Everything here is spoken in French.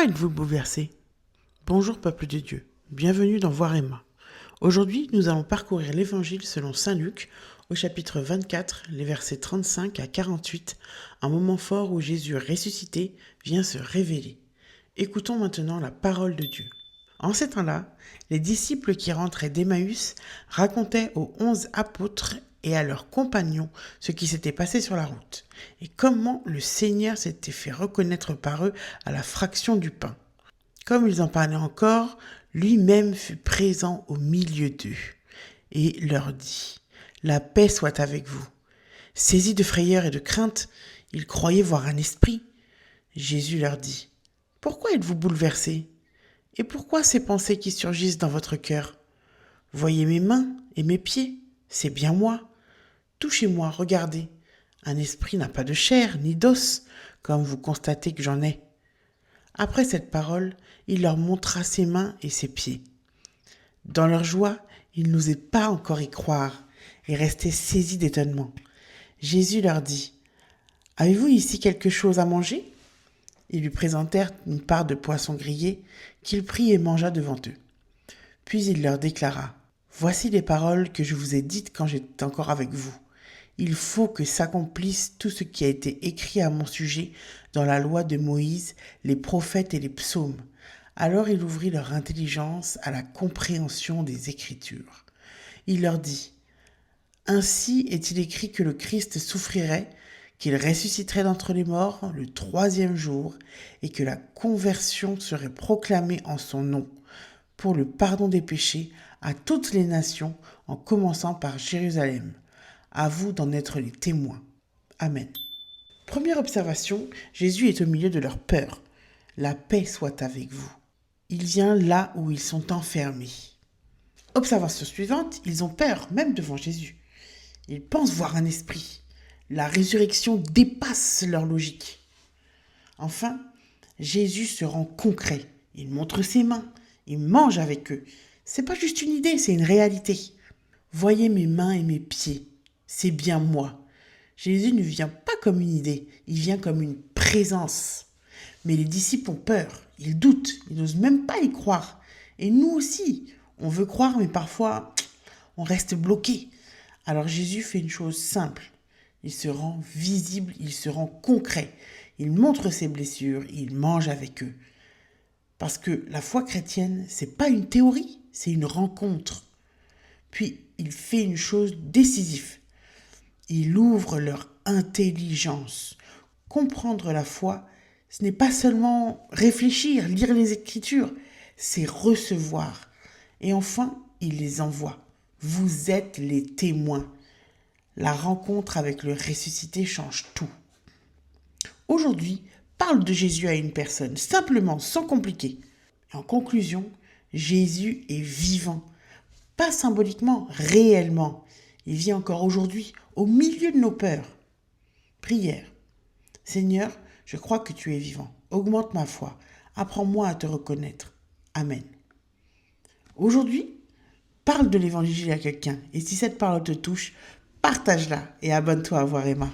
êtes-vous bouleversé? Bonjour peuple de Dieu, bienvenue dans Voir Emma. Aujourd'hui, nous allons parcourir l'Évangile selon saint Luc au chapitre 24, les versets 35 à 48, un moment fort où Jésus ressuscité vient se révéler. Écoutons maintenant la parole de Dieu. En ces temps-là, les disciples qui rentraient d'Emmaüs racontaient aux 11 apôtres et à leurs compagnons ce qui s'était passé sur la route, et comment le Seigneur s'était fait reconnaître par eux à la fraction du pain. Comme ils en parlaient encore, lui-même fut présent au milieu d'eux, et leur dit « La paix soit avec vous ». Saisis de frayeur et de crainte, ils croyaient voir un esprit. Jésus leur dit « Pourquoi êtes-vous bouleversés ? Et pourquoi ces pensées qui surgissent dans votre cœur ? Voyez mes mains et mes pieds, c'est bien moi. Touchez-moi, regardez. Un esprit n'a pas de chair ni d'os, comme vous constatez que j'en ai. » Après cette parole, il leur montra ses mains et ses pieds. Dans leur joie, ils n'osaient pas encore y croire et restaient saisis d'étonnement. Jésus leur dit « Avez-vous ici quelque chose à manger ?» Ils lui présentèrent une part de poisson grillé qu'il prit et mangea devant eux. Puis il leur déclara « Voici les paroles que je vous ai dites quand j'étais encore avec vous. Il faut que s'accomplisse tout ce qui a été écrit à mon sujet dans la loi de Moïse, les prophètes et les psaumes. » Alors il ouvrit leur intelligence à la compréhension des Écritures. Il leur dit « Ainsi est-il écrit que le Christ souffrirait, qu'il ressusciterait d'entre les morts le 3e jour et que la conversion serait proclamée en son nom pour le pardon des péchés à toutes les nations, en commençant par Jérusalem. À vous d'en être les témoins. Amen. » Première observation, Jésus est au milieu de leur peur. La paix soit avec vous. Il vient là où ils sont enfermés. Observation suivante, ils ont peur, même devant Jésus. Ils pensent voir un esprit. La résurrection dépasse leur logique. Enfin, Jésus se rend concret. Il montre ses mains. Il mange avec eux. C'est pas juste une idée, c'est une réalité. Voyez mes mains et mes pieds. C'est bien moi. Jésus ne vient pas comme une idée, il vient comme une présence. Mais les disciples ont peur, ils doutent, ils n'osent même pas y croire. Et nous aussi, on veut croire, mais parfois, on reste bloqué. Alors Jésus fait une chose simple. Il se rend visible, il se rend concret. Il montre ses blessures, il mange avec eux. Parce que la foi chrétienne, c'est pas une théorie, c'est une rencontre. Puis, il fait une chose décisive. Il ouvre leur intelligence. Comprendre la foi, ce n'est pas seulement réfléchir, lire les Écritures, c'est recevoir. Et enfin, il les envoie. Vous êtes les témoins. La rencontre avec le ressuscité change tout. Aujourd'hui, parle de Jésus à une personne, simplement, sans compliquer. En conclusion, Jésus est vivant. Pas symboliquement, réellement. Il vit encore aujourd'hui, au milieu de nos peurs. Prière. Seigneur, je crois que tu es vivant. Augmente ma foi. Apprends-moi à te reconnaître. Amen. Aujourd'hui, parle de l'évangile à quelqu'un. Et si cette parole te touche, partage-la et abonne-toi à Voir Emma.